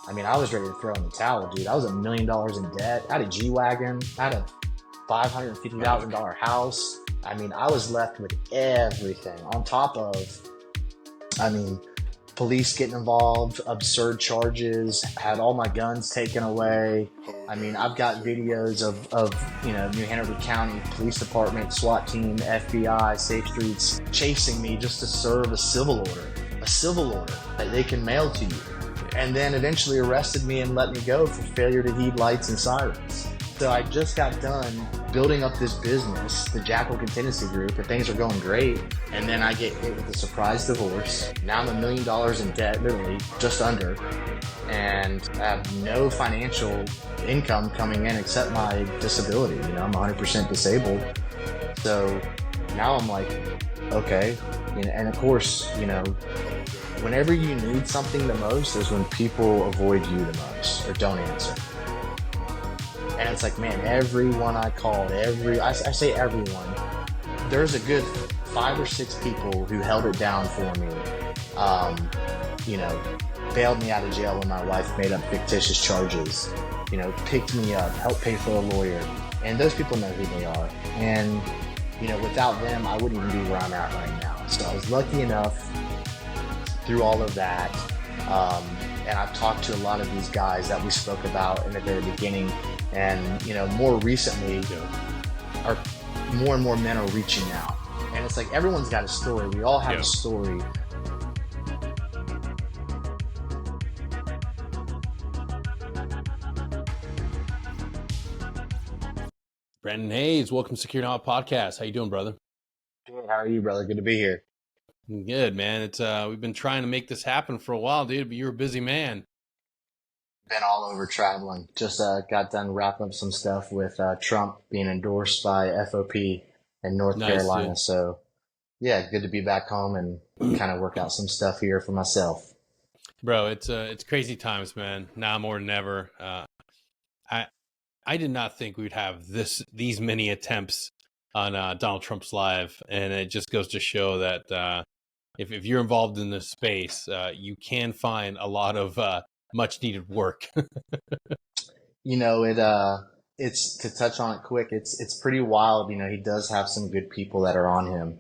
I mean, I was ready to throw in the towel, dude. I was $1 million in debt. I had a G-Wagon. I had a $550,000 house. I mean, I was left with everything on top of, I mean, police getting involved, absurd charges, had all my guns taken away. I mean, I've got videos of New Hanover County Police Department, SWAT team, FBI, Safe Streets chasing me just to serve a civil order that they can mail to you. And then eventually arrested me and let me go for failure to heed lights and sirens. So I just got done building up this business, the Jackal Contingency Group, and things are going great. And then I get hit with a surprise divorce. Now I'm $1 million in debt, literally just under, and I have no financial income coming in except my disability. You know, I'm 100% disabled. So now I'm like, okay, and of course, whenever you need something the most is when people avoid you the most or don't answer. And it's like, man, everyone I called, I say everyone, there's a good 5 or 6 people who held it down for me, bailed me out of jail when my wife made up fictitious charges, picked me up, helped pay for a lawyer. And those people know who they are. And, without them, I wouldn't even be where I'm at right now. So I was lucky enough through all of that. And I've talked to a lot of these guys that we spoke about in the very beginning. And, more recently, more and more men are reaching out. And it's like everyone's got a story. We all have a story. Brandon Hayes, welcome to Security Halt podcast. How you doing, brother? Good. How are you, brother? Good to be here. Good, man. It's we've been trying to make this happen for a while, dude, but you're a busy man. Been all over traveling. Just got done wrapping up some stuff with Trump being endorsed by FOP in North Carolina. Dude. So, yeah, good to be back home and kind of work out some stuff here for myself. Bro, it's crazy times, man. Now more than ever. I did not think we'd have these many attempts on Donald Trump's live, and it just goes to show that if you're involved in this space, you can find a lot of much needed work. It's to touch on it quick. It's pretty wild. He does have some good people that are on him,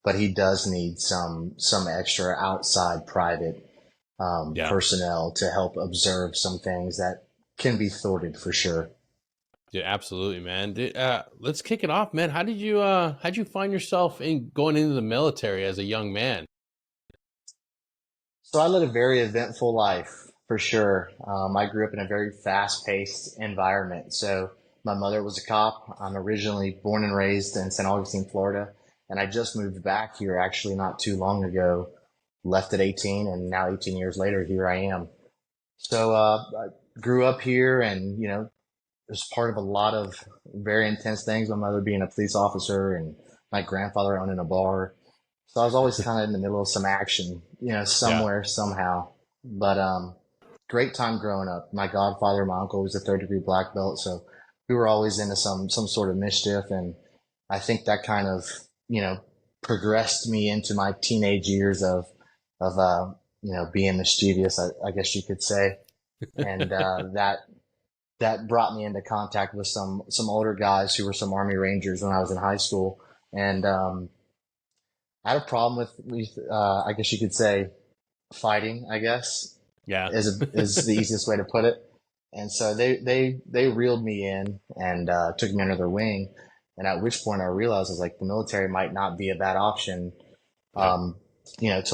but he does need some extra outside private personnel to help observe some things that can be thwarted for sure. Yeah, absolutely, man. Let's kick it off, man. How'd you find yourself going into the military as a young man? So I led a very eventful life. For sure. I grew up in a very fast-paced environment. So my mother was a cop. I'm originally born and raised in St. Augustine, Florida. And I just moved back here actually not too long ago, left at 18, and now 18 years later, here I am. So I grew up here and, was part of a lot of very intense things. My mother being a police officer and my grandfather owning a bar. So I was always kind of in the middle of some action, somewhere, somehow. But great time growing up. My godfather, my uncle was a 3rd-degree black belt, so we were always into some sort of mischief, and I think that kind of progressed me into my teenage years of being mischievous, I guess you could say, and that brought me into contact with some older guys who were some Army Rangers when I was in high school, and I had a problem with I guess you could say fighting, I guess. Yeah, is the easiest way to put it. And so they reeled me in and took me under their wing. And at which point I realized I was like, the military might not be a bad option, to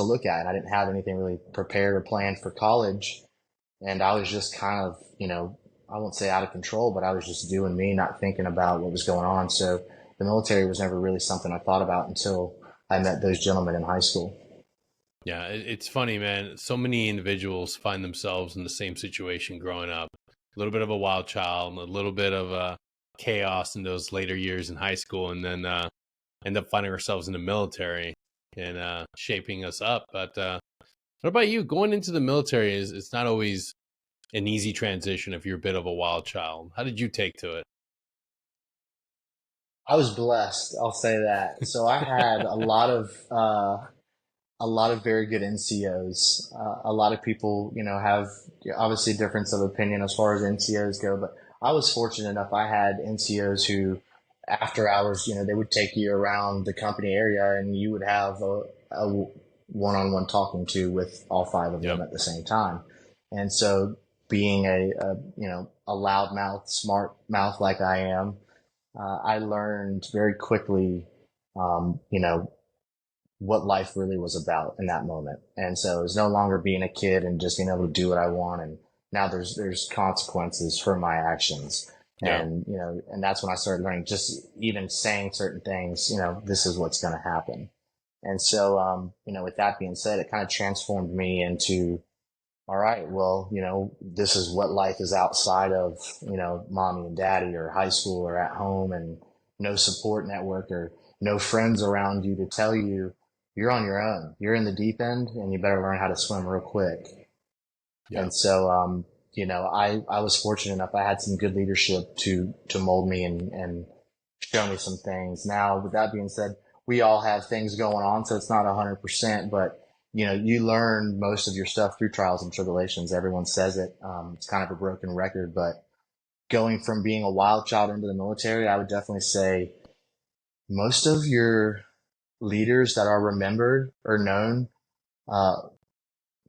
look at. And I didn't have anything really prepared or planned for college. And I was just kind of, I won't say out of control, but I was just doing me, not thinking about what was going on. So the military was never really something I thought about until I met those gentlemen in high school. Yeah, it's funny, man. So many individuals find themselves in the same situation growing up. A little bit of a wild child, a little bit of chaos in those later years in high school, and then end up finding ourselves in the military and shaping us up. But what about you? Going into the military it's not always an easy transition if you're a bit of a wild child. How did you take to it? I was blessed, I'll say that. So I had a lot of a lot of very good NCOs. A lot of people, have obviously difference of opinion as far as NCOs go, but I was fortunate enough. I had NCOs who, after hours, they would take you around the company area and you would have a one-on-one talking to with all five of them Yep. at the same time. And so being a loud mouth, smart mouth like I am, I learned very quickly, what life really was about in that moment. And so it's no longer being a kid and just being able to do what I want. And now there's consequences for my actions. Yeah. And, and that's when I started learning just even saying certain things, this is what's going to happen. And so, with that being said, it kind of transformed me into, all right, well, this is what life is outside of, mommy and daddy or high school or at home, and no support network or no friends around you to tell you you're on your own. You're in the deep end and you better learn how to swim real quick. Yeah. And so, I was fortunate enough. I had some good leadership to mold me and show me some things. Now, with that being said, we all have things going on, so it's not 100%, but you learn most of your stuff through trials and tribulations. Everyone says it. It's kind of a broken record, but going from being a wild child into the military, I would definitely say most of your leaders that are remembered or known, uh,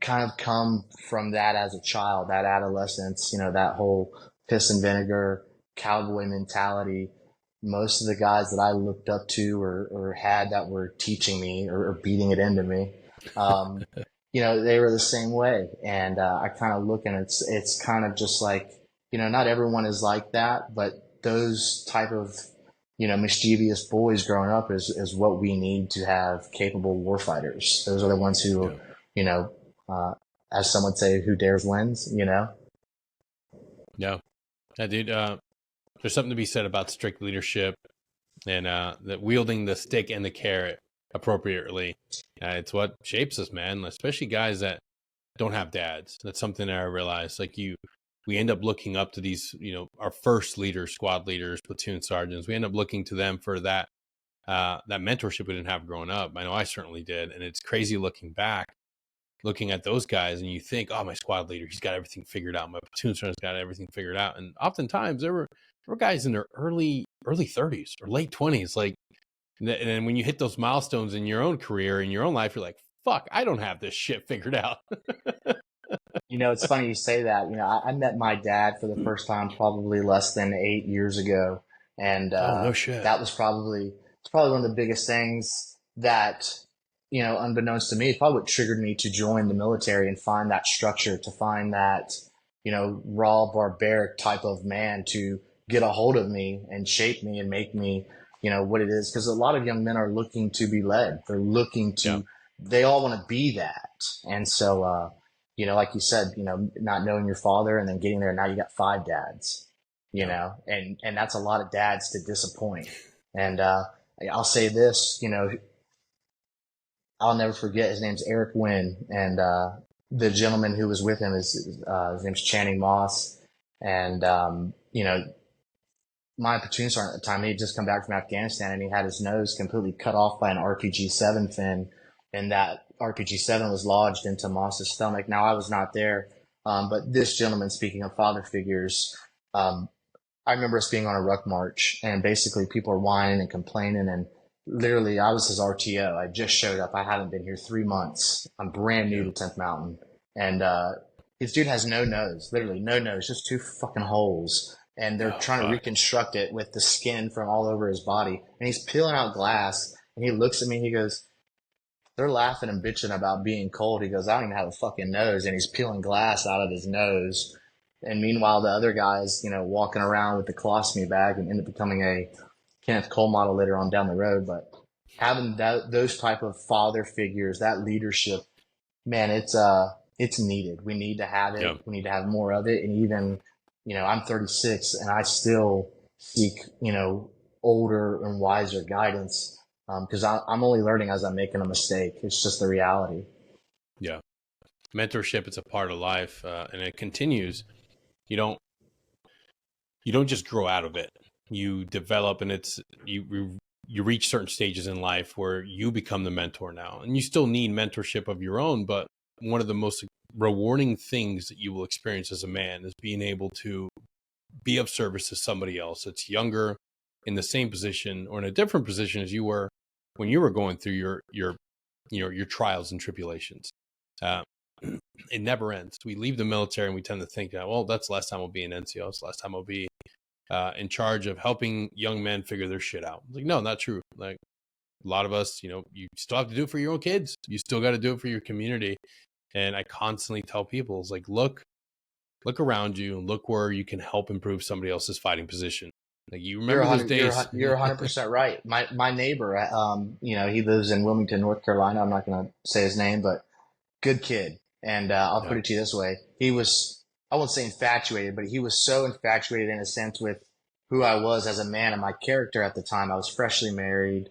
kind of come from that as a child, that adolescence, that whole piss and vinegar cowboy mentality. Most of the guys that I looked up to or had that were teaching me or beating it into me, um, they were the same way. And I kind of look and it's kind of just like, not everyone is like that, but those type of, mischievous boys growing up is what we need to have capable warfighters. Those are the ones who, Yeah. you know, uh, as some would say, who dares wins. Yeah. Yeah, dude. There's something to be said about strict leadership and that wielding the stick and the carrot appropriately. It's what shapes us, man. Especially guys that don't have dads. That's something that I realized. We end up looking up to these, our first leaders, squad leaders, platoon sergeants. We end up looking to them for that mentorship we didn't have growing up. I know I certainly did, and it's crazy looking back, looking at those guys, and you think, oh, my squad leader, he's got everything figured out. My platoon sergeant's got everything figured out. And oftentimes there were guys in their early 30s or late 20s, like. And then when you hit those milestones in your own career, in your own life, you're like, fuck, I don't have this shit figured out. It's funny you say that. I met my dad for the first time probably less than 8 years ago, and Oh, no shit. that was probably one of the biggest things that unbeknownst to me, probably what triggered me to join the military and find that structure, to find that raw, barbaric type of man to get a hold of me and shape me and make me what it is. Because a lot of young men are looking to be led. They're looking Yeah. to. They all want to be that, and so. Like you said, not knowing your father and then getting there. Now you got five dads, Yeah. and that's a lot of dads to disappoint. And I'll say this, I'll never forget. His name's Eric Wynn, and the gentleman who was with him is his name's Channing Moss, and my platoon sergeant at the time, he had just come back from Afghanistan and he had his nose completely cut off by an RPG-7 fin, and that RPG-7 was lodged into Moss's stomach. Now, I was not there, but this gentleman, speaking of father figures, um, I remember us being on a ruck march and basically people are whining and complaining, and literally I was his RTO. I just showed up. I haven't been here 3 months. I'm brand new Yeah. to 10th Mountain, and this dude has no nose, literally no nose, just two fucking holes, and they're Oh, trying to fuck. reconstruct it with the skin from all over his body, and he's peeling out glass, and he looks at me and he goes, they're laughing and bitching about being cold. He goes, I don't even have a fucking nose. And he's peeling glass out of his nose. And meanwhile, the other guy's, walking around with the colostomy bag and ended up becoming a Kenneth Cole model later on down the road. But having those type of father figures, that leadership, man, it's needed. We need to have Yeah. it. We need to have more of it. And even, I'm 36 and I still seek, older and wiser guidance, because I'm only learning as I'm making a mistake. It's just the reality. Yeah. Mentorship, it's a part of life, and it continues. You don't just grow out of it. You develop, and you you reach certain stages in life where you become the mentor now, and you still need mentorship of your own. But one of the most rewarding things that you will experience as a man is being able to be of service to somebody else that's younger, in the same position or in a different position as you were when you were going through your trials and tribulations. Uh, it never ends. We leave the military and we tend to think that, well, that's the last time I'll be an NCO. It's the last time I'll be in charge of helping young men figure their shit out. Like, no, not true. Like, a lot of us, you still have to do it for your own kids. You still got to do it for your community. And I constantly tell people, it's like, look around you and look where you can help improve somebody else's fighting position. Like, you remember those days. You're 100% right. My neighbor, he lives in Wilmington, North Carolina. I'm not going to say his name, but good kid. And I'll put it to you this way. He was, I won't say infatuated, but he was so infatuated in a sense with who I was as a man and my character at the time. I was freshly married,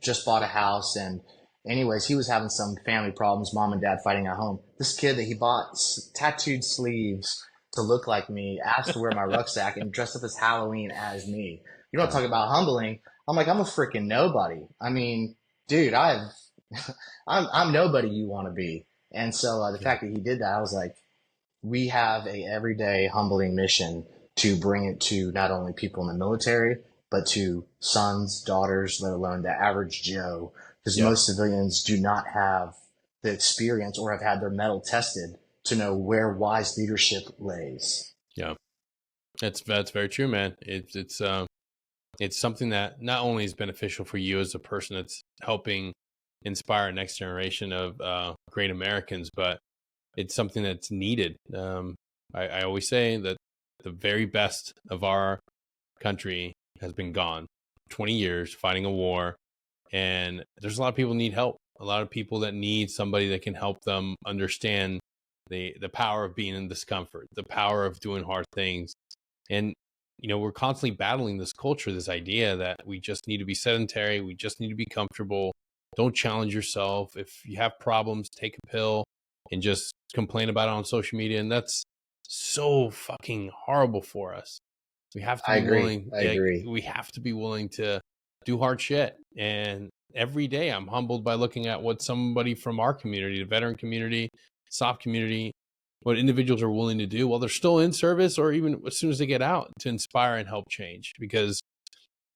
just bought a house. And anyways, he was having some family problems, mom and dad fighting at home. This kid that he bought tattooed sleeves to look like me, asked to wear my rucksack and dressed up as Halloween as me. You don't talk about humbling. I'm like, I'm a freaking nobody. I mean, dude, I'm nobody you want to be. And so the fact that he did that, I was like, we have a everyday humbling mission to bring it to not only people in the military, but to sons, daughters, let alone the average Joe. Because most civilians do not have the experience or have had their mettle tested to know where wise leadership lays. Yeah, that's very true, man. It's something that not only is beneficial for you as a person that's helping inspire a next generation of great Americans, but it's something that's needed. I always say that the very best of our country has been gone. 20 years fighting a war, and there's a lot of people who need help. A lot of people that need somebody that can help them understand the power of being in discomfort, the power of doing hard things. And we're constantly battling this culture, this idea that we just need to be sedentary, we just need to be comfortable. Don't challenge yourself. If you have problems, take a pill and just complain about it on social media. And that's so fucking horrible for us. We have to be willing. I agree. We have to be willing to do hard shit. And every day I'm humbled by looking at what somebody from our community, the veteran community, SOF community, what individuals are willing to do while they're still in service, or even as soon as they get out, to inspire and help change. Because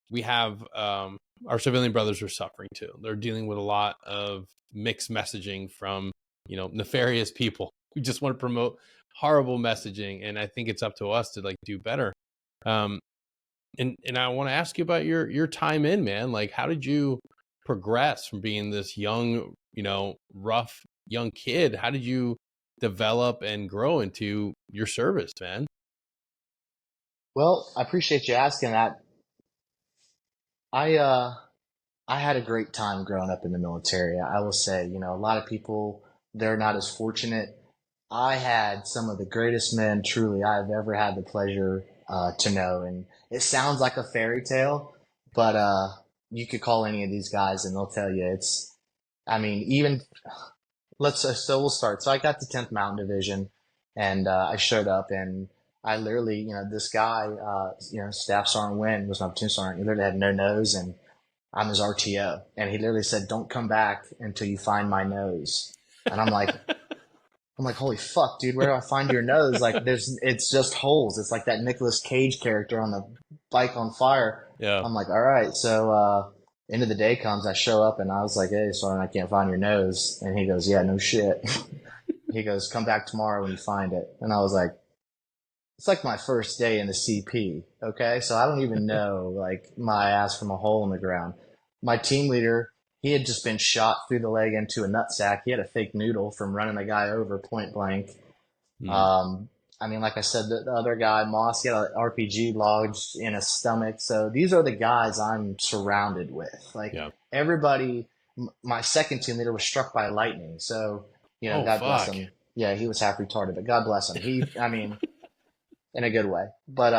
we have our civilian brothers are suffering too. They're dealing with a lot of mixed messaging from nefarious people who just want to promote horrible messaging. And I think it's up to us to do better. And I want to ask you about your time in, man. Like, how did you progress from being this young, rough young kid? How did you develop and grow into your service, man? Well, I appreciate you asking that. I had a great time growing up in the military. I will say, a lot of people, they're not as fortunate. I had some of the greatest men, truly, I've ever had the pleasure to know. And it sounds like a fairy tale, but you could call any of these guys and they'll tell you so we'll start. So I got the 10th Mountain Division, and I showed up, and I literally, this guy, Staff Sergeant Wynn was my platoon sergeant. He literally had no nose, and I'm his RTO. And he literally said, "Don't come back until you find my nose." And I'm like, holy fuck, dude, where do I find your nose? Like, it's just holes. It's like that Nicolas Cage character on the bike on fire. Yeah. I'm like, all right. So, end of the day comes, I show up, and I was like, "Hey, Sergeant, I can't find your nose." And he goes, "Yeah, no shit." He goes, "Come back tomorrow when you find it." And I was like, it's like my first day in the CP. Okay. So I don't even know, my ass from a hole in the ground. My team leader, he had just been shot through the leg into a nutsack. He had a fake noodle from running a guy over point blank. Like I said, the other guy, Moss, he had an RPG lodged in his stomach. So these are the guys I'm surrounded with. Everybody, my second team leader was struck by lightning. So, God bless him. Yeah, he was half retarded, but God bless him. In a good way. But,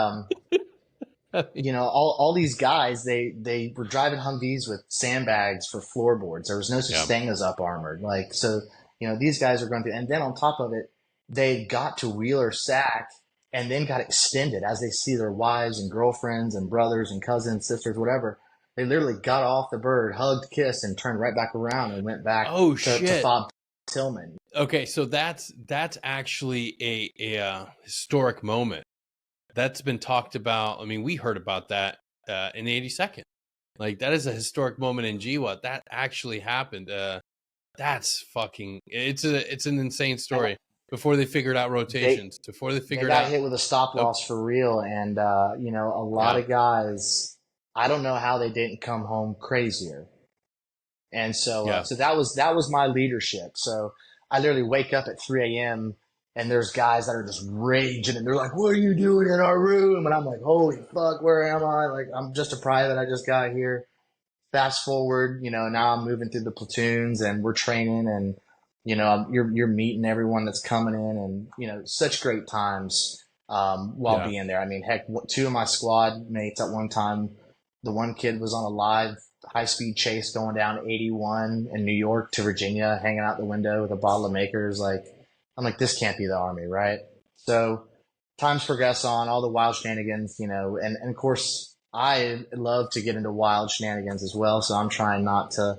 all these guys, they were driving Humvees with sandbags for floorboards. There was no such thing as up armored. These guys are going through, and then on top of it, they got to Wheeler Sack and then got extended as they see their wives and girlfriends and brothers and cousins, sisters, whatever. They literally got off the bird, hugged, kissed, and turned right back around and went back Oh to shit. fob Tillman. Okay, so that's actually a historic moment that's been talked about. I mean, we heard about that in the 82nd. Like that is a historic moment in GWAT. That actually happened. That's fucking. It's an insane And story. Before they figured out they rotations, before they they figured got out. hit with a stop Oh, loss for real, and a lot yeah, of guys. I don't know how they didn't come home crazier. And so, yeah, that was my leadership. So I literally wake up at 3 a.m. and there's guys that are just raging and they're like, "What are you doing in our room?" And I'm like, "Holy fuck, where am I?" Like, I'm just a private. I just got here. Fast forward, now I'm moving through the platoons and we're training, and you're meeting everyone that's coming in, and such great times while yeah. being there. I mean, heck, two of my squad mates at one time, the one kid was on a live high speed chase going down 81 in New York to Virginia, hanging out the window with a bottle of Makers. Like, I'm like, this can't be the Army, right? So times progress on, all the wild shenanigans, and of course I love to get into wild shenanigans as well. So I'm trying not to,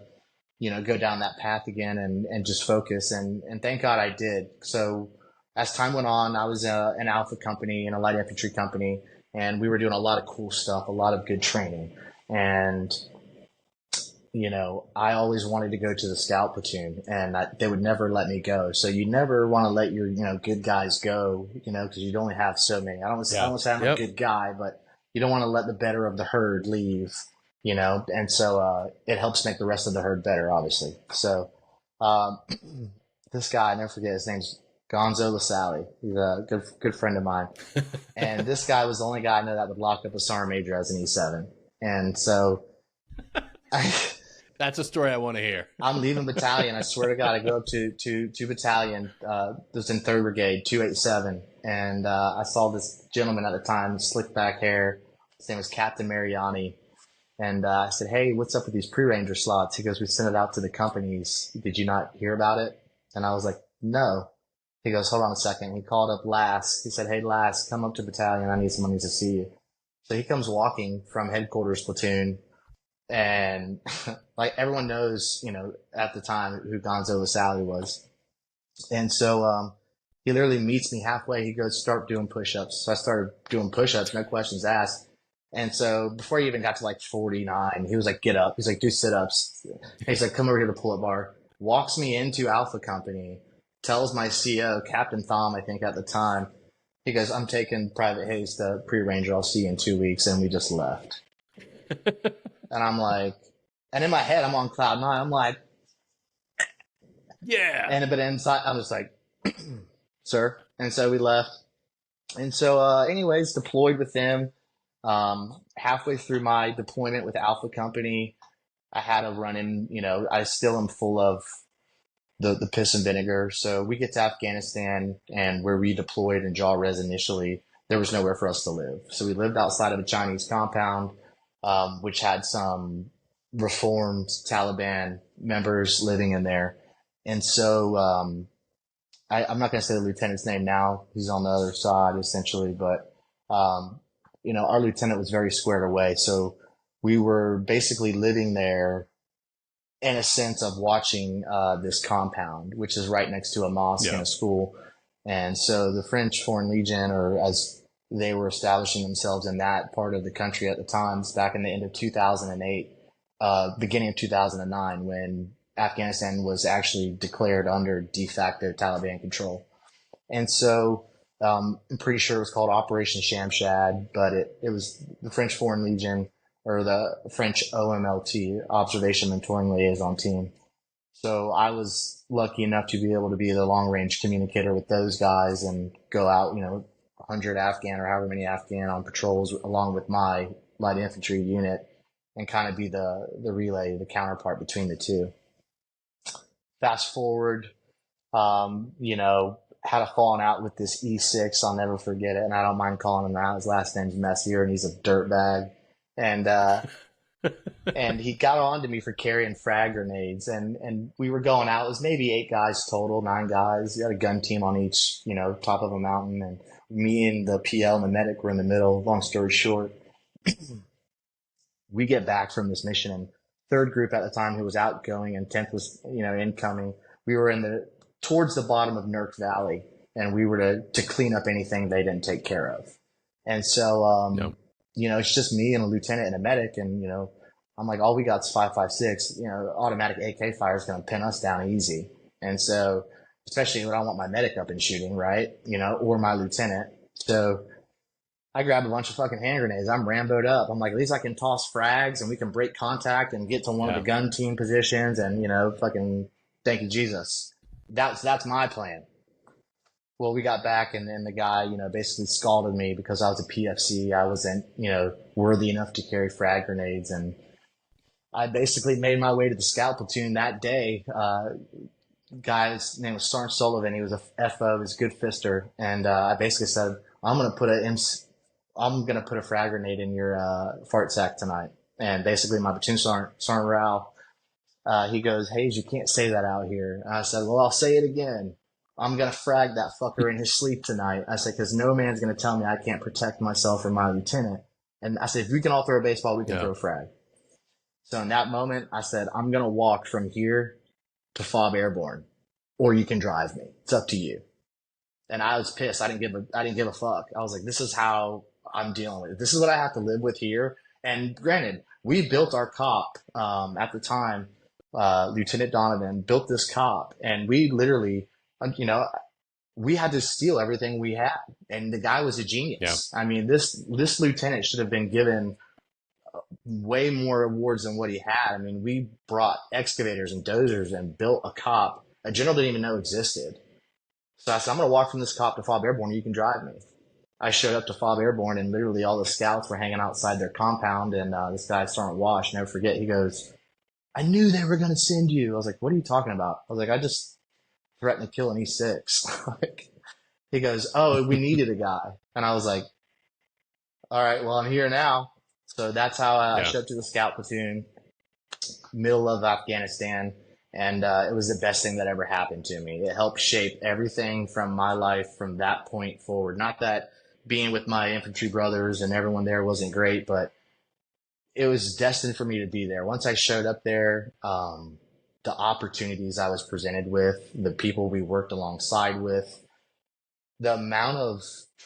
go down that path again, and just focus. And thank God I did. So as time went on, I was an Alpha company and a light infantry company, and we were doing a lot of cool stuff, a lot of good training. And I always wanted to go to the scout platoon, and they would never let me go. So you never want to let your, good guys go, because you'd only have so many. I Yeah. don't say I'm a Yep. good guy, but you don't want to let the better of the herd leave, and so it helps make the rest of the herd better, obviously. So um, this guy, I never forget his name's Gonzo LaSalle. He's a good friend of mine, and this guy was the only guy I know that would lock up a sergeant major as an E7, and so. I, That's a story I want to hear. I'm leaving battalion. I swear to God, I go up to battalion. This was in 3rd Brigade, 287, and I saw this gentleman at the time, slick back hair. His name was Captain Mariani, and I said, "Hey, what's up with these pre-ranger slots?" He goes, "We sent it out to the companies. Did you not hear about it?" And I was like, "No." He goes, "Hold on a second." He called up Lass. He said, "Hey, Lass, come up to battalion. I need somebody to see you." So he comes walking from headquarters platoon, and like everyone knows, at the time who Gonzo LaSalle was. And so he literally meets me halfway. He goes, "Start doing push-ups." So I started doing push-ups, no questions asked. And so before he even got to like 49, he was like, "Get up." He's like, "Do sit-ups." He's like, "Come over here to the pull-up bar." Walks me into Alpha Company, tells my CO, Captain Thom, I think at the time, he goes, "I'm taking Private Hayes to pre-ranger. I'll see you in 2 weeks." And we just left. And I'm like, and in my head, I'm on cloud nine. I'm like, Yeah. but inside, I'm just like, "Sir." And so we left. And so, anyways, deployed with them. Halfway through my deployment with Alpha Company, I had a run in, I still am full of the piss and vinegar. So we get to Afghanistan, and where we deployed in Jaw Res initially, there was nowhere for us to live. So we lived outside of a Chinese compound, which had some reformed Taliban members living in there. And so I'm not going to say the lieutenant's name now. He's on the other side, essentially. But, our lieutenant was very squared away. So we were basically living there in a sense of watching this compound, which is right next to a mosque and Yeah. a school. And so the French Foreign Legion, or as they were establishing themselves in that part of the country at the times, back in the end of 2008, beginning of 2009, when Afghanistan was actually declared under de facto Taliban control. And so I'm pretty sure it was called Operation Shamshad, but it was the French Foreign Legion, or the French OMLT, Observation Mentoring Liaison Team. So I was lucky enough to be able to be the long range communicator with those guys and go out, 100 Afghan or however many Afghan on patrols along with my light infantry unit, and kind of be the relay, the counterpart between the two. Fast forward, had a falling out with this E6. I'll never forget it. And I don't mind calling him out. His last name's Messier, and he's a dirtbag. And, and he got on to me for carrying frag grenades, and we were going out. It was maybe 8 guys total, 9 guys. We had a gun team on each, top of a mountain, and me and the PL and the medic were in the middle. Long story short, we get back from this mission, and third group at the time who was outgoing and 10th was, incoming. We were towards the bottom of Nurk Valley, and we were to clean up anything they didn't take care of. And so, it's just me and a lieutenant and a medic. And, I'm like, all we got is 5.56, automatic AK fire is going to pin us down easy. And so, especially when I want my medic up and shooting, right? Or my lieutenant. So I grabbed a bunch of fucking hand grenades. I'm Rambo'd up. I'm like, at least I can toss frags and we can break contact and get to one of the gun team positions and, fucking thank you, Jesus. That's my plan. Well, we got back and then the guy, basically scalded me because I was a PFC. I wasn't, worthy enough to carry frag grenades. And I basically made my way to the scout platoon that day. Guy's name was Sergeant Sullivan. He was a FO. He was a good fister. And I basically said, I'm going to put a frag grenade in your fart sack tonight. And basically my platoon sergeant Rao, he goes, Hayes, you can't say that out here. And I said, well, I'll say it again. I'm going to frag that fucker in his sleep tonight. I said, because no man's going to tell me I can't protect myself or my lieutenant. And I said, if we can all throw a baseball, we can throw a frag. So in that moment, I said, I'm going to walk from here to Fob Airborne, or you can drive me. It's up to you. And I was pissed. I didn't give a fuck. I was like, this is how I'm dealing with it. This is what I have to live with here. And granted, we built our cop at the time. Lieutenant Donovan built this cop, and we literally, we had to steal everything we had. And the guy was a genius. Yeah. I mean, this lieutenant should have been given way more awards than what he had. I mean, we brought excavators and dozers and built a cop a general didn't even know existed. So I said, I'm going to walk from this cop to Fob Airborne. You can drive me. I showed up to Fob Airborne, and literally all the scouts were hanging outside their compound. And this guy, Sergeant Wash, never forget, he goes, I knew they were going to send you. I was like, what are you talking about? I was like, I just threatened to kill an E6. He goes, oh, we needed a guy. And I was like, all right, well, I'm here now. So that's how I showed up to the scout platoon, middle of Afghanistan. And it was the best thing that ever happened to me. It helped shape everything from my life from that point forward. Not that being with my infantry brothers and everyone there wasn't great, but it was destined for me to be there. Once I showed up there, the opportunities I was presented with, the people we worked alongside with, the amount of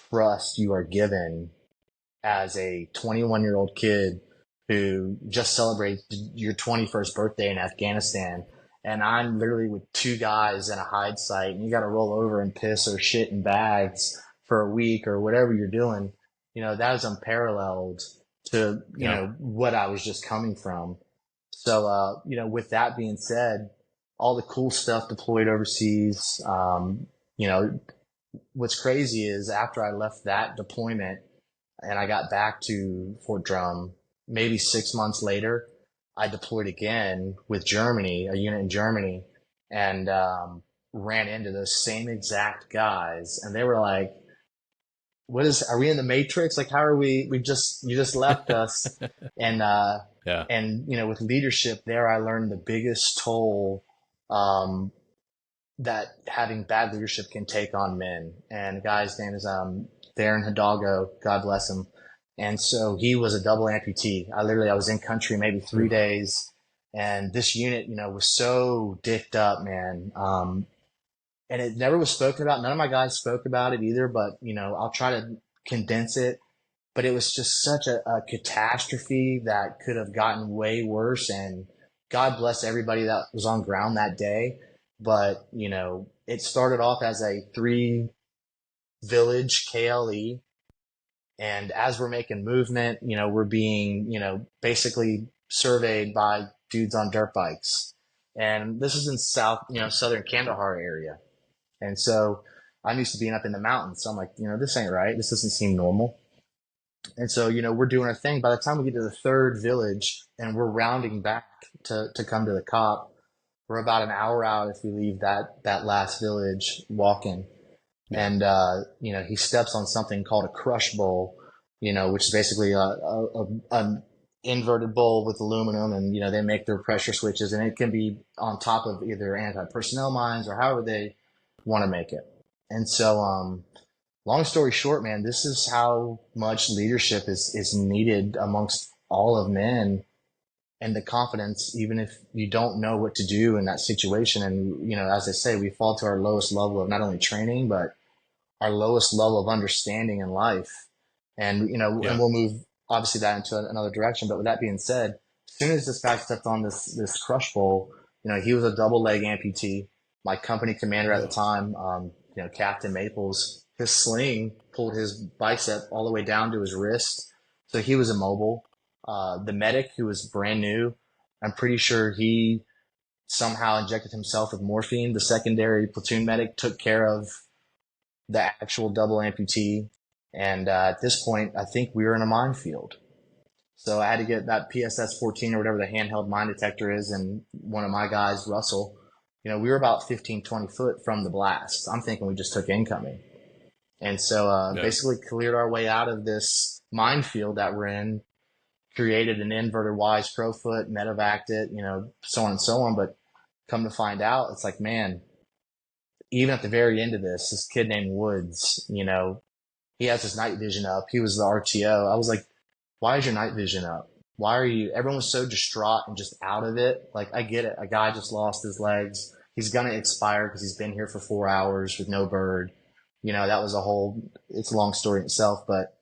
trust you are given as a 21-year-old kid who just celebrated your 21st birthday in Afghanistan. And I'm literally with two guys in a hide site, and you got to roll over and piss or shit in bags for a week or whatever you're doing. That is unparalleled to, what I was just coming from. So, with that being said, all the cool stuff deployed overseas, what's crazy is after I left that deployment and I got back to Fort Drum, maybe 6 months later, I deployed again with Germany, a unit in Germany, and ran into those same exact guys. And they were like, are we in the Matrix? Like, how are you just left us. And, with leadership there, I learned the biggest toll that having bad leadership can take on men. And the guy's name is Darren Hidalgo, God bless him. And so he was a double amputee. I was in country maybe 3 days, and this unit, was so dicked up, man. And it never was spoken about. None of my guys spoke about it either, but, I'll try to condense it. But it was just such a catastrophe that could have gotten way worse. And God bless everybody that was on ground that day. But, it started off as a 3-village KLE. And as we're making movement, we're being, basically surveyed by dudes on dirt bikes. And this is in southern Kandahar area. And so I'm used to being up in the mountains. So I'm like, this ain't right. This doesn't seem normal. And so, we're doing our thing. By the time we get to the 3rd village and we're rounding back to come to the cop, we're about an hour out if we leave that last village walking. And, he steps on something called a crush bowl, which is basically an inverted bowl with aluminum, and, they make their pressure switches, and it can be on top of either anti-personnel mines or however they want to make it. And so, long story short, man, this is how much leadership is needed amongst all of men and the confidence, even if you don't know what to do in that situation. And, as I say, we fall to our lowest level of not only training, but our lowest level of understanding in life. And, and Yeah. we'll move obviously that into another direction. But with that being said, as soon as this guy stepped on this crush bowl, he was a double leg amputee. My company commander at the time, Captain Maples, his sling pulled his bicep all the way down to his wrist. So he was immobile. The medic, who was brand new, I'm pretty sure he somehow injected himself with morphine. The secondary platoon medic took care of the actual double amputee. And at this point, I think we were in a minefield. So I had to get that PSS 14 or whatever the handheld mine detector is. And one of my guys, Russell, we were about 15, 20 foot from the blast. I'm thinking we just took incoming. And so basically cleared our way out of this minefield that we're in, created an inverted wise pro foot, medevaced it, so on and so on. But come to find out, it's like, man, even at the very end of this kid named Woods, he has his night vision up. He was the RTO. I was like, why is your night vision up? Why are you? Everyone was so distraught and just out of it. Like, I get it. A guy just lost his legs. He's going to expire because he's been here for 4 hours with no bird. That was it's a long story in itself. But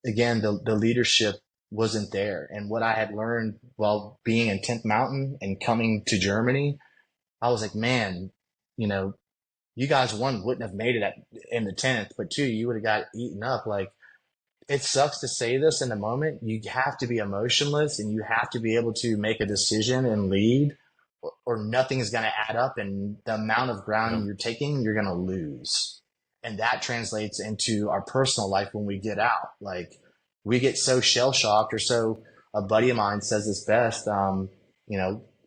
again, the leadership wasn't there. And what I had learned while being in 10th Mountain and coming to Germany, I was like, man, you guys, one, wouldn't have made it in the 10th, but two, you would have got eaten up. Like, it sucks to say this in the moment. You have to be emotionless and you have to be able to make a decision and lead, or nothing is going to add up. And the amount of ground you're taking, you're going to lose. And that translates into our personal life when we get out. Like, we get so shell shocked, or so a buddy of mine says this best.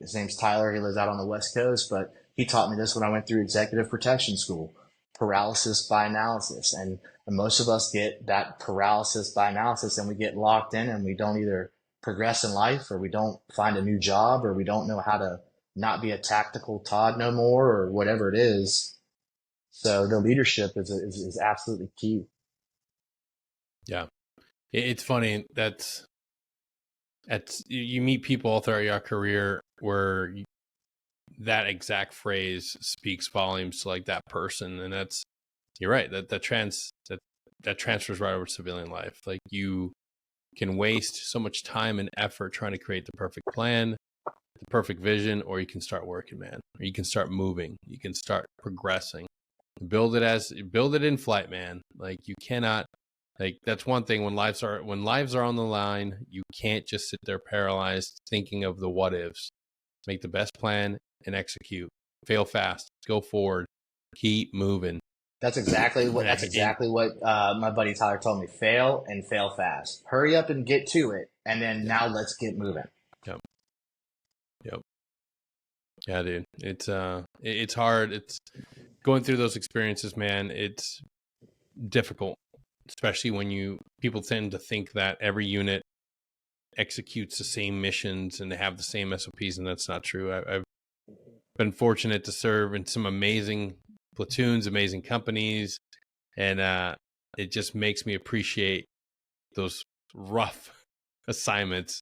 His name's Tyler. He lives out on the West Coast, but he taught me this when I went through executive protection school: paralysis by analysis. And most of us get that paralysis by analysis, and we get locked in and we don't either progress in life, or we don't find a new job, or we don't know how to not be a tactical Todd no more, or whatever it is. So the leadership is absolutely key. Yeah. It's funny that's you meet people all throughout your career where that exact phrase speaks volumes to like that person. And you're right, that transfers right over to civilian life. Like, you can waste so much time and effort trying to create the perfect plan, the perfect vision, or you can start working, man. Or you can start moving. You can start progressing. Build it in flight, man. Like, you cannot, like, that's one thing when lives are on the line, you can't just sit there paralyzed thinking of the what ifs. Make the best plan and execute. Fail fast. Go forward. Keep moving. That's exactly what my buddy Tyler told me. Fail and fail fast. Hurry up and get to it, and then now let's get moving. Yep. Yeah, dude. It's hard. It's going through those experiences, man. It's difficult, especially when people tend to think that every unit executes the same missions and they have the same SOPs, and that's not true. I've been fortunate to serve in some amazing platoons, amazing companies, and it just makes me appreciate those rough assignments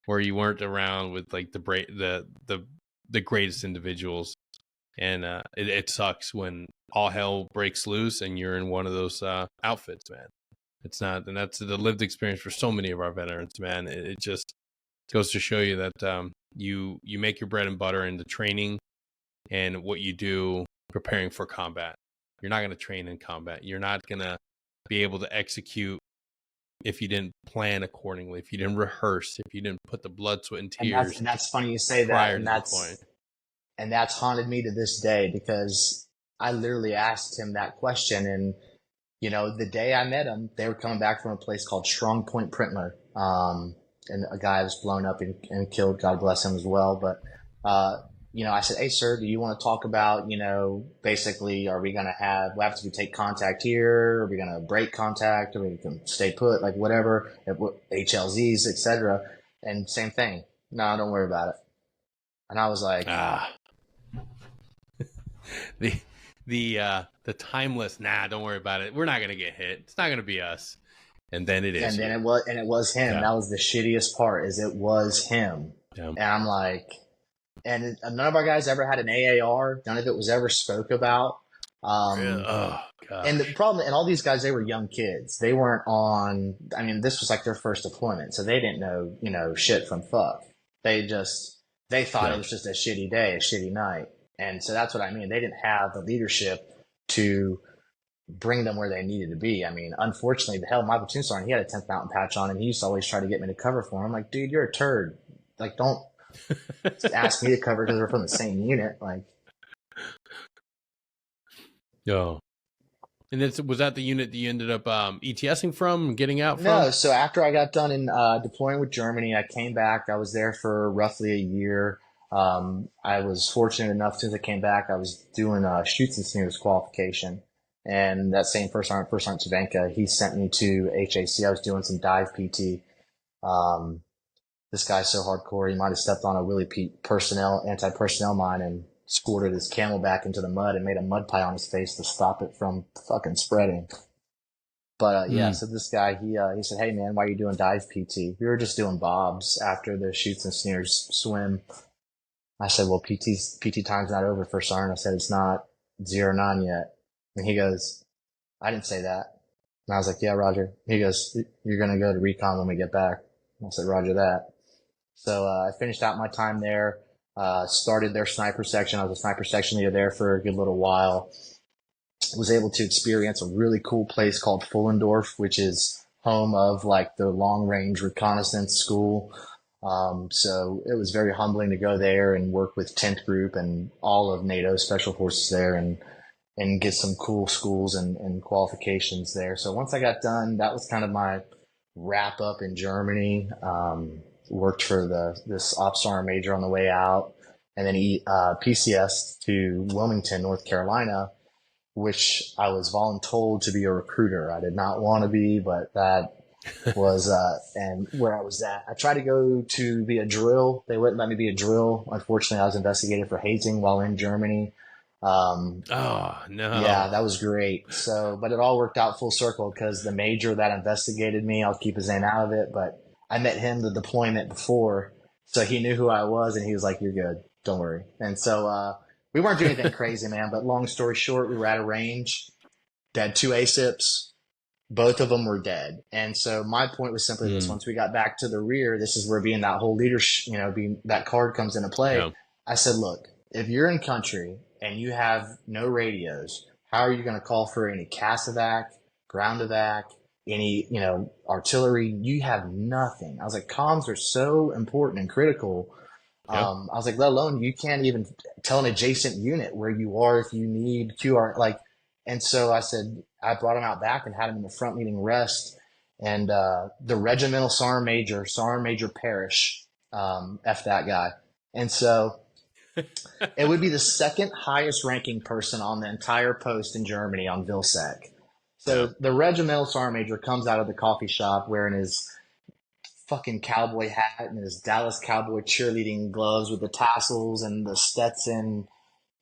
where you weren't around with like the greatest individuals, and it sucks when all hell breaks loose and you're in one of those outfits, man. It's not, and that's the lived experience for so many of our veterans, man. It just goes to show you that you make your bread and butter in the training and what you do preparing for combat. You're not going to train in combat. You're not going to be able to execute if you didn't plan accordingly, if you didn't rehearse, if you didn't put the blood, sweat, and tears. And that's funny you say that, and that's haunted me to this day, because I literally asked him that question, and the day I met him, they were coming back from a place called Strong Point, Printler, and a guy was blown up and killed. God bless him as well. But I said, "Hey, sir, do you want to talk about, basically, are we going to have to take contact here? Are we going to break contact? Or we can stay put, like whatever, HLZs, etc." And same thing. No, don't worry about it. And I was like, the timeless, nah, don't worry about it. We're not going to get hit. It's not going to be us. And then it is. And it was him. Yeah. That was the shittiest part, is it was him. Yeah. And I'm like, and none of our guys ever had an AAR. None of it was ever spoke about. Oh, gosh. And the problem, and all these guys, they were young kids. They weren't on, I mean, this was like their first deployment. So they didn't know, shit from fuck. They thought it was just a shitty day, a shitty night. And so that's what I mean. They didn't have the leadership to bring them where they needed to be. I mean, unfortunately, the hell, my platoon sergeant, he had a 10th Mountain patch on, and he used to always try to get me to cover for him. I'm like, dude, you're a turd. Like, don't ask me to cover because we're from the same unit. Like, yo. And was that the unit that you ended up ETSing from, getting out from? no. So after I got done in deploying with Germany, I came back. I was there for roughly a year. I was fortunate enough, since I came back, I was doing shoots and sneers qualification. And that same First Sergeant Cervenka, he sent me to HAC. I was doing some dive PT. This guy's so hardcore, he might have stepped on a Willie Pete anti-personnel mine and squirted his camelback into the mud and made a mud pie on his face to stop it from fucking spreading. But so this guy, he said, "Hey man, why are you doing dive PT?" We were just doing bobs after the shoots and sneers swim. I said, "Well, PT time's not over, First Sergeant." I said, "It's not 09 yet." And he goes, "I didn't say that." And I was like, "Yeah, Roger." He goes, "You're going to go to recon when we get back." And I said, "Roger that." So I finished out my time there, started their sniper section. I was a sniper section leader there for a good little while. Was able to experience a really cool place called Fullendorf, which is home of like the long range reconnaissance school. So it was very humbling to go there and work with 10th Group and all of NATO Special Forces there and get some cool schools and qualifications there. So once I got done, that was kind of my wrap up in Germany. Worked for this Ops Sergeant Major on the way out, and then PCS to Wilmington, North Carolina, which I was voluntold to be a recruiter. I did not want to be, but that was and where I was at. I tried to go to be a drill. They wouldn't let me be a drill. Unfortunately, I was investigated for hazing while in Germany. Oh no. Yeah, that was great. So, but it all worked out full circle because the major that investigated me, I'll keep his name out of it, but I met him the deployment before, so he knew who I was, and he was like, "You're good, don't worry." And so we weren't doing anything crazy, man. But long story short, we were at a range, had 2 ASIPs, both of them were dead. And so my point was simply this: once we got back to the rear, this is where being that whole leadership, being that card comes into play. Yeah. I said, look, if you're in country and you have no radios, how are you going to call for any CASEVAC, ground evac, any, artillery? You have nothing. I was like, comms are so important and critical. Yep. I was like, let alone you can't even tell an adjacent unit where you are if you need QR. And so I said, I brought him out back and had him in the front leading rest. And the regimental Sergeant Major Parrish, F that guy. And so it would be the second highest ranking person on the entire post in Germany on Vilsec. So the regimental Sergeant Major comes out of the coffee shop wearing his fucking cowboy hat and his Dallas Cowboy cheerleading gloves with the tassels and the Stetson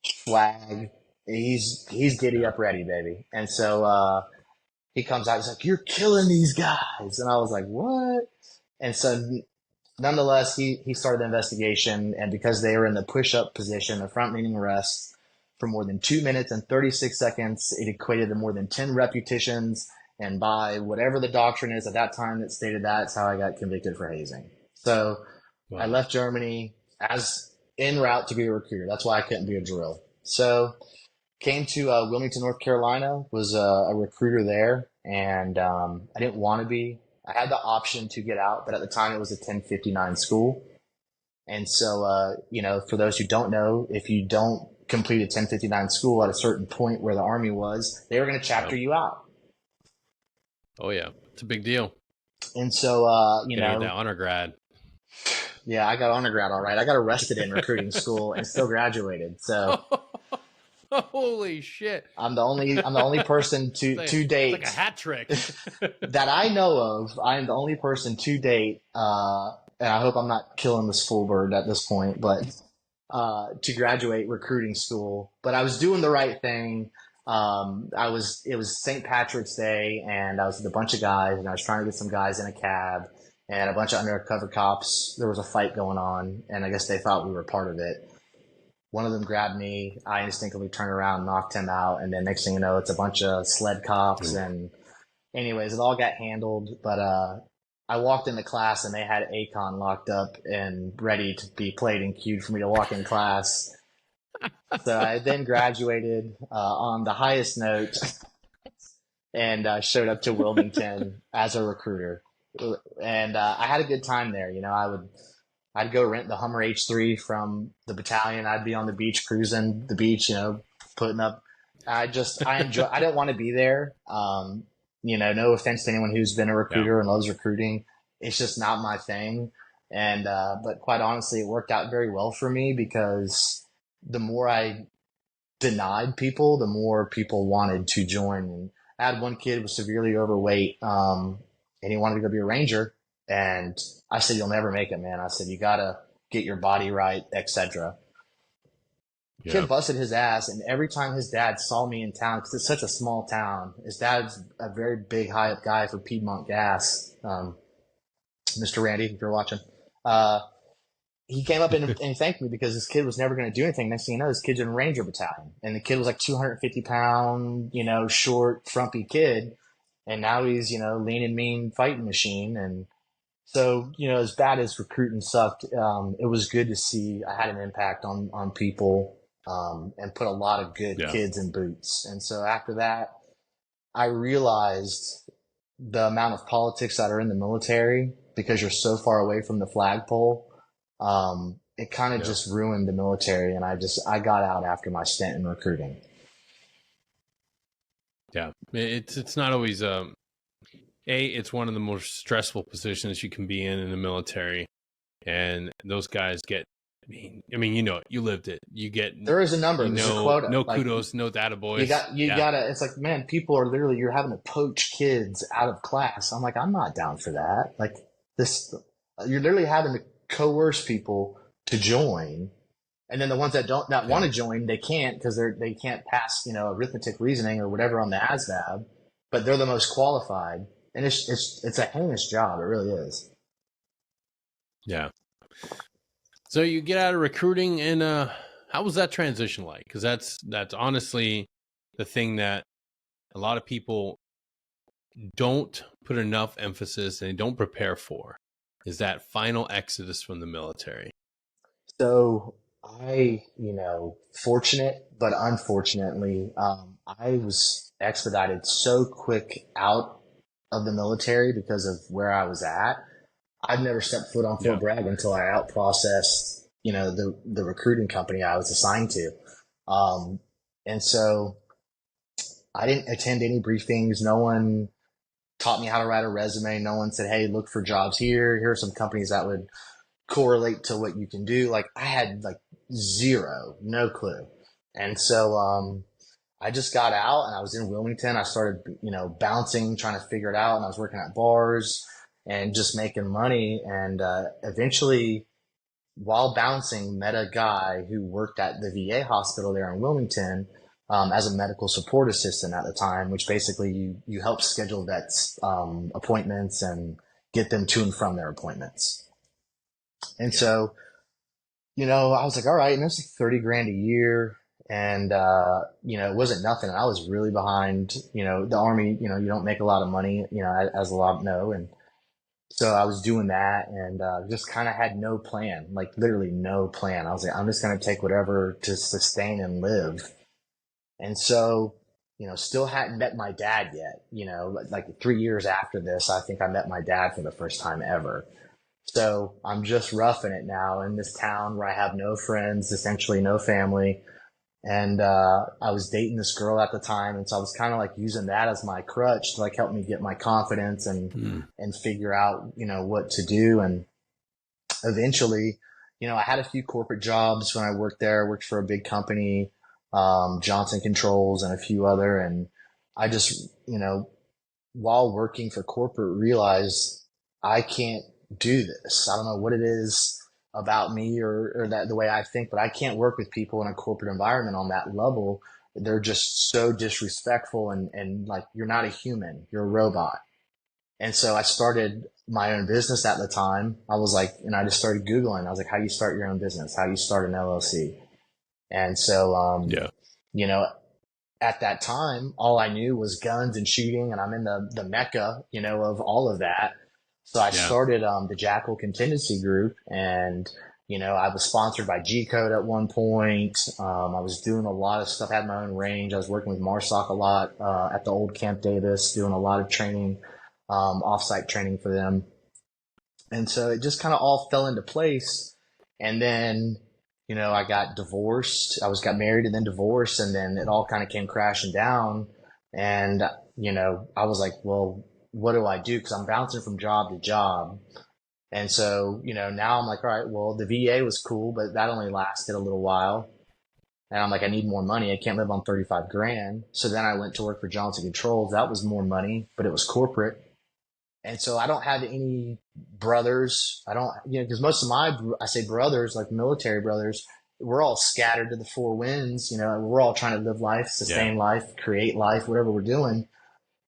swag. He's giddy up ready, baby. And so he comes out, he's like, "You're killing these guys." And I was like, "What?" And so nonetheless, he started the investigation, and because they were in the push-up position, the front-leaning rest, for more than 2 minutes and 36 seconds, it equated to more than 10 repetitions. And by whatever the doctrine is at that time that stated that's how I got convicted for hazing. So wow. I left Germany as en route to be a recruiter. That's why I couldn't be a drill. So came to Wilmington, North Carolina, was a recruiter there, and I didn't want to be. I had the option to get out, but at the time it was a 1059 school. And so, for those who don't know, if you don't complete a 1059 school at a certain point where the Army was, they were going to chapter you out. Oh, yeah. It's a big deal. And so, that honor grad. Yeah, I got honor grad all right. I got arrested in recruiting school and still graduated. So holy shit. I'm the only person to date. It's like a hat trick. that I know of. I am the only person to date, and I hope I'm not killing this full bird at this point, but to graduate recruiting school. But I was doing the right thing. It was St. Patrick's Day, and I was with a bunch of guys, and I was trying to get some guys in a cab, and a bunch of undercover cops. There was a fight going on, and I guess they thought we were part of it. One of them grabbed me. I instinctively turned around, knocked him out, and then next thing you know, it's a bunch of sled cops. Ooh. And anyways, it all got handled. But I walked into class, and they had Akon locked up and ready to be played and queued for me to walk in class. So I then graduated on the highest note and showed up to Wilmington as a recruiter. And I had a good time there. You know, I'd go rent the Hummer H3 from the battalion. I'd be on the beach cruising the beach, you know, putting up. I enjoy. I didn't want to be there. You know, no offense to anyone who's been a recruiter and loves recruiting. It's just not my thing. And but quite honestly, it worked out very well for me because the more I denied people, the more people wanted to join. And I had one kid who was severely overweight, and he wanted to go be a ranger. And I said, "You'll never make it, man." I said, "You gotta get your body right, etc." Yeah. Kid busted his ass, and every time his dad saw me in town, because it's such a small town, his dad's a very big, high up guy for Piedmont Gas, Mr. Randy, if you're watching. Uh, he came up and thanked me because this kid was never going to do anything. Next thing you know, this kid's in a Ranger battalion, and the kid was like 250 pound, you know, short, frumpy kid, and now he's, you know, lean and mean fighting machine. And so, you know, as bad as recruiting sucked, it was good to see I had an impact on people, and put a lot of good Yeah. kids in boots. And so after that, I realized the amount of politics that are in the military because you're so far away from the flagpole. It kind of Yeah. just ruined the military, and I got out after my stint in recruiting. Yeah. It's not always it's one of the most stressful positions you can be in the military, and those guys get. I mean, you know it. You lived it. You get. There is a number. You There's a know, quota. no Like kudos, no data boys. you Yeah. gotta. It's like, man, people are literally you're having to poach kids out of class. I'm like, I'm not down for that. Like this, you're literally having to coerce people to join, and then the ones that don't that want to join, they can't because they can't pass, you know, arithmetic reasoning or whatever on the ASVAB, but they're the most qualified, and it's a heinous job. It really is. Yeah. So you get out of recruiting, and how was that transition like? Because that's honestly the thing that a lot of people don't put enough emphasis and they don't prepare for, is that final exodus from the military. So you know, fortunate, but unfortunately, I was expedited so quick out of the military because of where I was at. I'd never stepped foot on Fort Yeah. Bragg until I out processed, you know, the recruiting company I was assigned to. Um, and so I didn't attend any briefings. No one taught me how to write a resume. No one said, "Hey, look for jobs here. Here are some companies that would correlate to what you can do." Like I had like zero, no clue. And so, I just got out and I was in Wilmington. I started, you know, bouncing, trying to figure it out. And I was working at bars and just making money. And, eventually while bouncing, met a guy who worked at the VA hospital there in Wilmington, as a medical support assistant at the time, which basically you help schedule vets, appointments and get them to and from their appointments. And so, you know, I was like, all right, and this is 30 grand a year. And, you know, it wasn't nothing. And I was really behind, you know, the Army, you know, you don't make a lot of money, you know, as a lot know. And so I was doing that and, just kind of had no plan, like literally no plan. I was like, I'm just going to take whatever to sustain and live. And so, you know, still hadn't met my dad yet, you know, like 3 years after this, I think I met my dad for the first time ever. So I'm just roughing it now in this town where I have no friends, essentially no family. And I was dating this girl at the time, and so I was kind of like using that as my crutch to like help me get my confidence and figure out, you know, what to do. And eventually, you know, I had a few corporate jobs when I worked there. I worked for a big company, Johnson Controls, and a few other. And I just, you know, while working for corporate, realized I can't do this. I don't know what it is about me or that the way I think, but I can't work with people in a corporate environment on that level they're just so disrespectful and like, you're not a human, you're a robot. And so I started my own business at the time. I was like, and I just started Googling. I was like, how do you start your own business? How do you start an LLC? And so, Yeah. you know, at that time, all I knew was guns and shooting, and I'm in the mecca, of all of that. So I Yeah. started the Jackal Contingency Group, and I was sponsored by G Code at one point. I was doing a lot of stuff, had my own range. I was working with MARSOC a lot at the old Camp Davis, doing a lot of training, offsite training for them. And so it just kind of all fell into place. And then, I got divorced. Got married and then divorced, and then it all kind of came crashing down. And, I was like, well, what do I do? Because I'm bouncing from job to job. And so, now I'm like, all right, well, the VA was cool, but that only lasted a little while. And I'm like, I need more money. I can't live on 35 grand. So then I went to work for Johnson Controls. That was more money, but it was corporate. And so I don't have any brothers. I don't, because most of I say brothers, like military brothers, we're all scattered to the four winds. We're all trying to live life, sustain life, create life, whatever we're doing.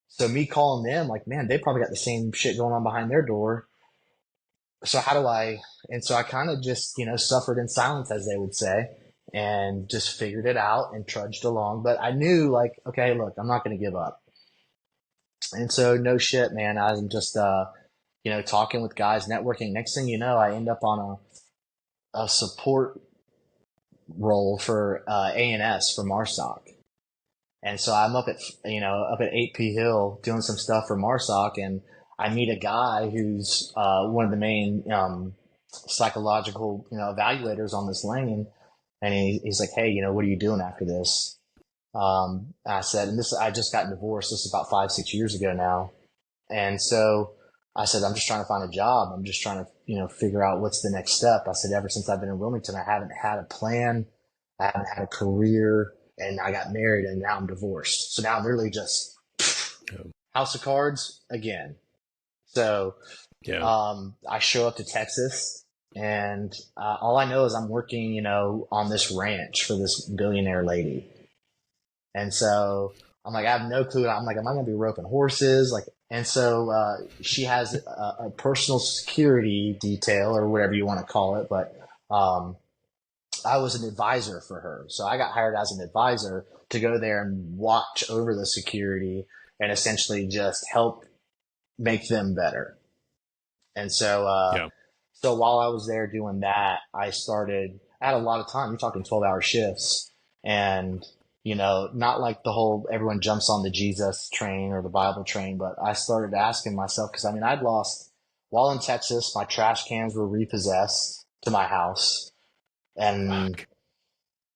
So me calling them, like, man, they probably got the same shit going on behind their door. So and so I kind of just, suffered in silence, as they would say, and just figured it out and trudged along. But I knew, like, okay, look, I'm not going to give up. And so no shit, man. I'm just, talking with guys, networking. Next thing you know, I end up on a support role for A&S for MARSOC. And so I'm up at 8P Hill doing some stuff for MARSOC, and I meet a guy who's one of the main psychological, evaluators on this lane. And he's like, hey, what are you doing after this? I said, and I just got divorced. This is about 5-6 years ago now. And so I said, I'm just trying to find a job. I'm just trying to, figure out what's the next step. I said, ever since I've been in Wilmington, I haven't had a plan. I haven't had a career, and I got married, and now I'm divorced. So now I'm really just house of cards again. So, I show up to Texas, and all I know is I'm working, on this ranch for this billionaire lady. And so I'm like, I have no clue. I'm like, am I going to be roping horses? Like, and so she has a personal security detail, or whatever you want to call it. But I was an advisor for her. So I got hired as an advisor to go there and watch over the security and essentially just help make them better. And so, so while I was there doing that, I had a lot of time. You're talking 12-hour shifts, and not like the whole everyone jumps on the Jesus train or the Bible train, but I started asking myself, because I'd lost, while in Texas, my trash cans were repossessed to my house. And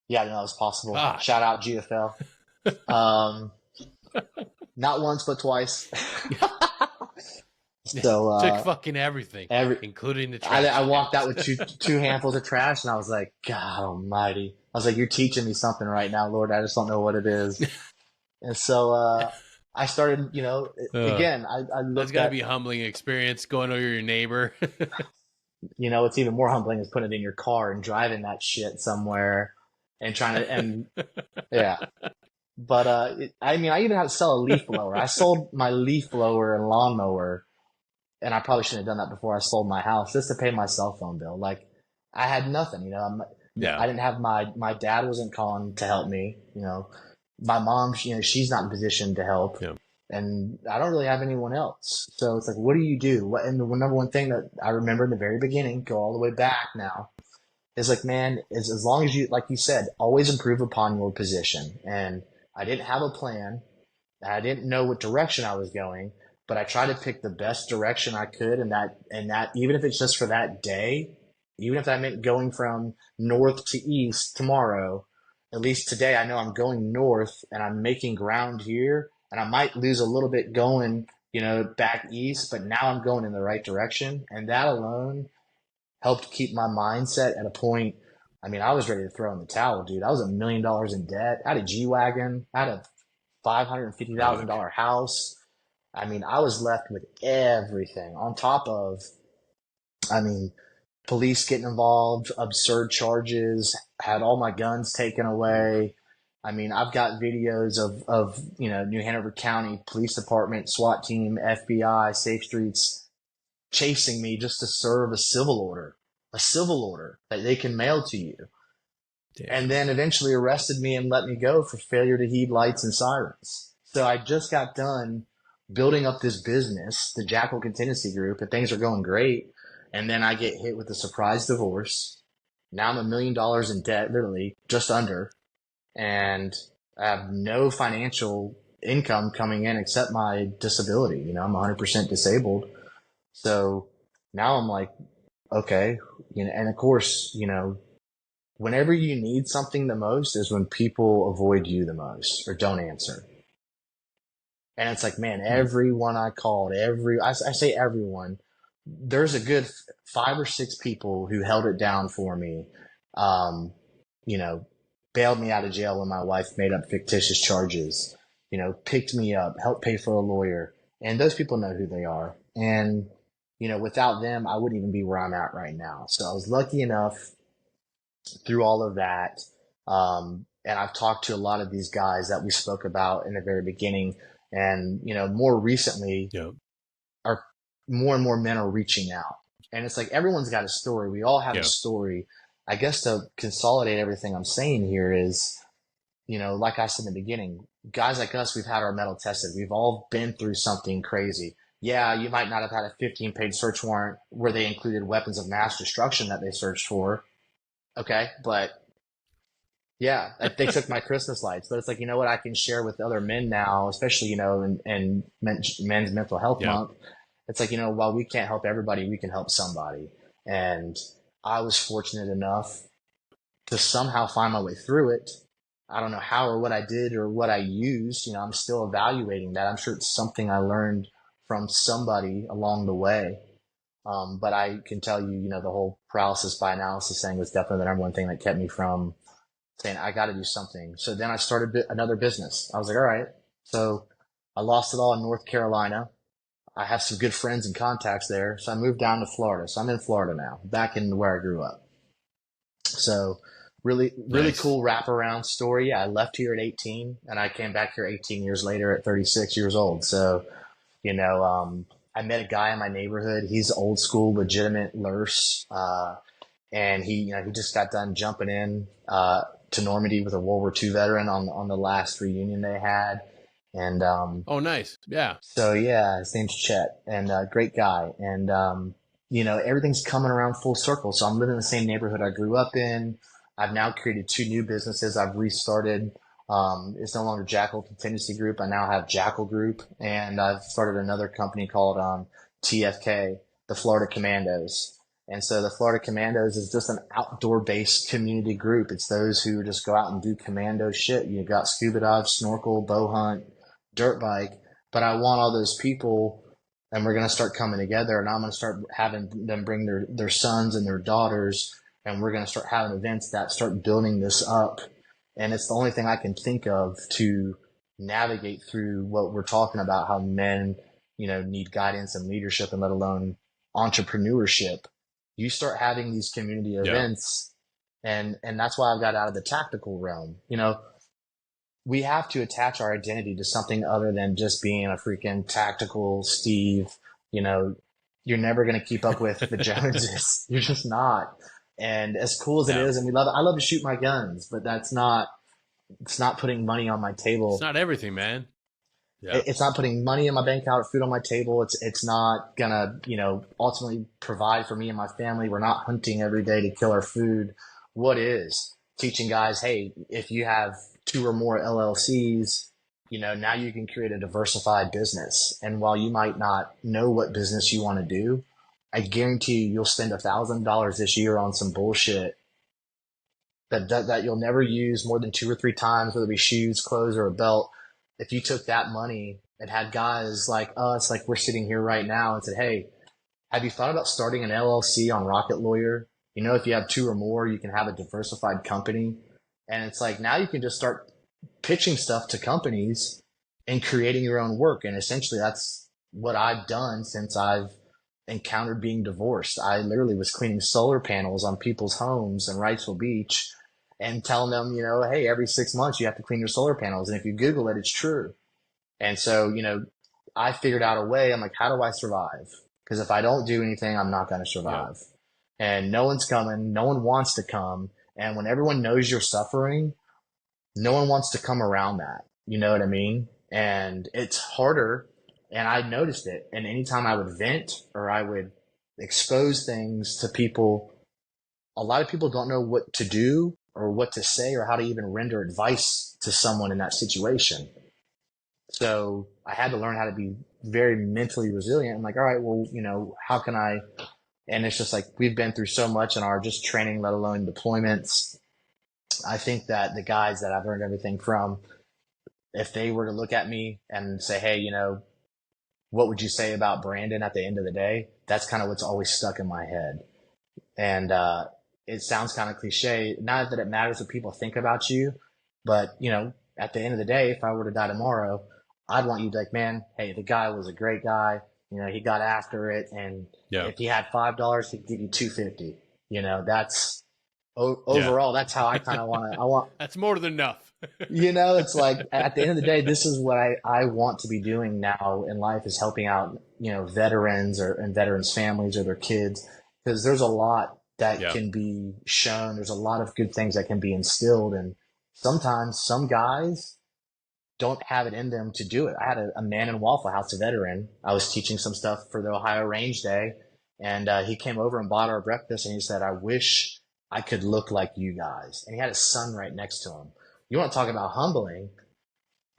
yeah, I didn't know it was possible. Fuck. Shout out GFL. Not once, but twice. So took fucking everything, including the trash. I walked out with two handfuls of trash, and I was like, God Almighty! I was like, you're teaching me something right now, Lord. I just don't know what it is. And so I started, again, I looked. That's gotta be a humbling experience, going over your neighbor. What's even more humbling is putting it in your car and driving that shit somewhere and trying to, and yeah. But I even had to sell a leaf blower. I sold my leaf blower and lawnmower. And I probably shouldn't have done that before I sold my house, just to pay my cell phone bill. Like, I had nothing, I didn't have my dad wasn't calling to help me, my mom, she's not in position to help. Yeah. And I don't really have anyone else. So it's like, what do you do? And the number one thing that I remember in the very beginning, go all the way back now, is like, man, as long as you, like you said, always improve upon your position. And I didn't have a plan. I didn't know what direction I was going. But I try to pick the best direction I could, and that even if it's just for that day, even if that meant going from north to east tomorrow, at least today I know I'm going north and I'm making ground here, and I might lose a little bit going, back east, but now I'm going in the right direction. And that alone helped keep my mindset at a point. I was ready to throw in the towel, dude. I was $1 million in debt. I had a G-Wagon. I had a $550,000 house. I was left with everything on top of, police getting involved, absurd charges, had all my guns taken away. I mean, I've got videos of, New Hanover County Police Department, SWAT team, FBI, Safe Streets chasing me just to serve a civil order that they can mail to you. And Damn. then eventually arrested me and let me go for failure to heed lights and sirens. So I just got done building up this business, the Jackal Contingency Group, and things are going great. And then I get hit with a surprise divorce. Now I'm $1 million in debt, literally just under, and I have no financial income coming in except my disability. I'm 100% disabled. So now I'm like, okay, and of course, whenever you need something the most is when people avoid you the most or don't answer. And it's like, man, everyone I called, I say everyone, there's a good 5 or 6 people who held it down for me. Um, you know, bailed me out of jail when my wife made up fictitious charges, picked me up, helped pay for a lawyer. And those people know who they are. And, without them, I wouldn't even be where I'm at right now. So I was lucky enough through all of that. And I've talked to a lot of these guys that we spoke about in the very beginning. And, more recently, Yep. are more and more men are reaching out. And it's like everyone's got a story. We all have a Yep. story. I guess to consolidate everything I'm saying here is, like I said in the beginning, guys like us, we've had our metal tested. We've all been through something crazy. Yeah, you might not have had a 15-page search warrant where they included weapons of mass destruction that they searched for. Okay, but yeah, they took my Christmas lights. But it's like, you know what, I can share with other men now, especially, in Men's Mental Health Yep. Month. It's like, while we can't help everybody, we can help somebody. And I was fortunate enough to somehow find my way through it. I don't know how or what I did or what I used. I'm still evaluating that. I'm sure it's something I learned from somebody along the way. But I can tell you, the whole paralysis by analysis thing was definitely the number one thing that kept me from saying, I got to do something. So then I started another business. I was like, all right. So I lost it all in North Carolina. I have some good friends and contacts there. So I moved down to Florida. So I'm in Florida now, back in where I grew up. So really, really Nice. cool wraparound story. Yeah, I left here at 18 and I came back here 18 years later at 36 years old. So, I met a guy in my neighborhood. He's old school, legitimate nurse. And he just got done jumping in, to Normandy with a World War II veteran on the last reunion they had. And, Oh, nice. Yeah. so yeah, his name's Chet, and great guy. And everything's coming around full circle. So I'm living in the same neighborhood I grew up in. I've now created 2 new businesses. I've restarted. It's no longer Jackal Contingency Group. I now have Jackal Group, and I've started another company called TFK, the Florida Commandos. And so the Florida Commandos is just an outdoor-based community group. It's those who just go out and do commando shit. You got scuba dive, snorkel, bow hunt, dirt bike. But I want all those people, and we're going to start coming together, and I'm going to start having them bring their sons and their daughters, and we're going to start having events that start building this up. And it's the only thing I can think of to navigate through what we're talking about, how men, need guidance and leadership, and let alone entrepreneurship. You start having these community events, and that's why I've got out of the tactical realm. We have to attach our identity to something other than just being a freaking tactical Steve. You're never going to keep up with the Joneses. You're just not. And as cool as it is, and we love it, I love to shoot my guns, but it's not putting money on my table. It's not everything, man. Yeah. It's not putting money in my bank account or food on my table. It's not gonna, ultimately provide for me and my family. We're not hunting every day to kill our food. What is? Teaching guys, hey, if you have 2 or more LLCs, now you can create a diversified business. And while you might not know what business you want to do, I guarantee you'll spend $1,000 this year on some bullshit that you'll never use more than 2 or 3 times, whether it be shoes, clothes, or a belt. If you took that money and had guys like us, like we're sitting here right now, and said, hey, have you thought about starting an LLC on Rocket Lawyer? If you have 2 or more, you can have a diversified company. And it's like, now you can just start pitching stuff to companies and creating your own work. And essentially that's what I've done since I've encountered being divorced. I literally was cleaning solar panels on people's homes in Wrightsville Beach. and telling them, hey, every 6 months you have to clean your solar panels. And if you Google it, it's true. And so, I figured out a way. I'm like, how do I survive? Because if I don't do anything, I'm not going to Yeah. survive. And no one's coming. No one wants to come. And when everyone knows you're suffering, no one wants to come around that. You know what I mean? And it's harder. And I noticed it. And anytime I would vent or I would expose things to people, a lot of people don't know what to do or what to say or how to even render advice to someone in that situation. So I had to learn how to be very mentally resilient. I'm like, all right, well, how can I? And it's just like we've been through so much in our just training, let alone deployments. I think that the guys that I've learned everything from, if they were to look at me and say, hey, what would you say about Brandon at the end of the day? That's kind of what's always stuck in my head. And it sounds kind of cliche. Not that it matters what people think about you, but, at the end of the day, if I were to die tomorrow, I'd want you to be like, man, hey, the guy was a great guy. He got after it. And Yeah. if he had $5, he'd give you $2.50. That's Yeah. overall, that's how I kind of want. That's more than enough. It's like at the end of the day, this is what I want to be doing now in life, is helping out, veterans and veterans' families or their kids, because there's a lot that Yeah. can be shown. There's a lot of good things that can be instilled. And sometimes some guys don't have it in them to do it. I had a man in Waffle House, a veteran. I was teaching some stuff for the Ohio Range Day, and he came over and bought our breakfast, and he said, I wish I could look like you guys. And he had his son right next to him. You want to talk about humbling?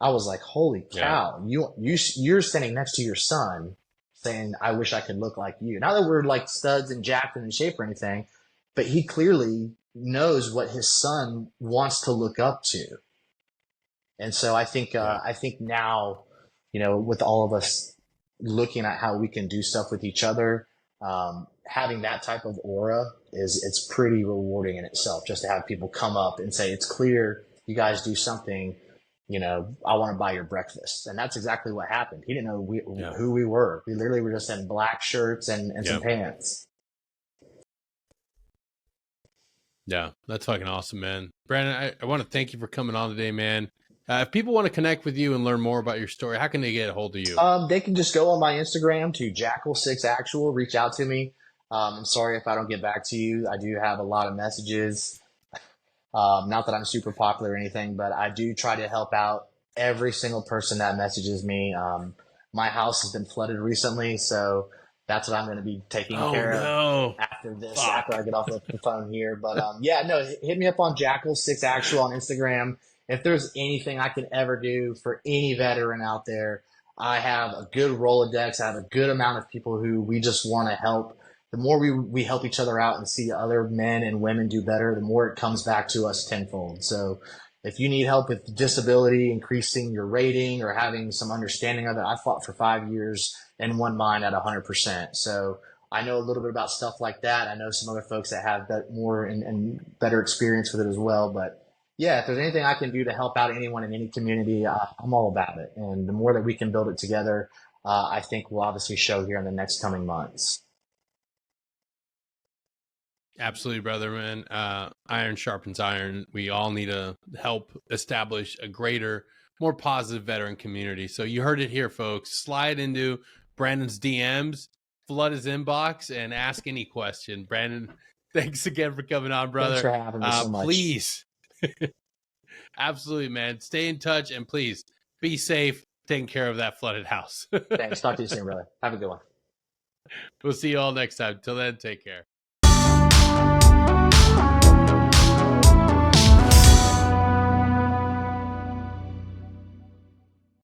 I was like, holy cow, you're standing next to your son saying, I wish I could look like you. Not that we're like studs and jacked and in shape or anything, but he clearly knows what his son wants to look up to. And so I think now, with all of us looking at how we can do stuff with each other, having that type of aura it's pretty rewarding in itself, just to have people come up and say, it's clear you guys do something, I want to buy your breakfast. And that's exactly what happened. He didn't know who we were. We literally were just in black shirts and some pants. Yeah, that's fucking awesome, man. Brandon, I want to thank you for coming on today, man. If people want to connect with you and learn more about your story, how can they get a hold of you? They can just go on my Instagram to Jackal6Actual, reach out to me. I'm sorry if I don't get back to you. I do have a lot of messages. Not that I'm super popular or anything, but I do try to help out every single person that messages me. My house has been flooded recently, so that's what I'm going to be taking care of after this, after I get off the phone here. But hit me up on Jackal6Actual on Instagram. If there's anything I can ever do for any veteran out there, I have a good Rolodex. I have a good amount of people who we just want to help. The more we help each other out and see other men and women do better, the more it comes back to us tenfold. So if you need help with disability, increasing your rating or having some understanding of it, I fought for 5 years in one mind at 100%. So I know a little bit about stuff like that. I know some other folks that have that more and better experience with it as well. But yeah, if there's anything I can do to help out anyone in any community, I'm all about it. And the more that we can build it together, I think will obviously show here in the next coming months. Absolutely, brother, man. Iron sharpens iron. We all need to help establish a greater, more positive veteran community. So you heard it here, folks. Slide into Brandon's DMs, flood his inbox, and ask any question. Brandon, thanks again for coming on, brother. Thanks for having me so much. Please. Absolutely, man. Stay in touch and please be safe taking care of that flooded house. Thanks. Talk to you soon, brother. Have a good one. We'll see you all next time. Till then, take care.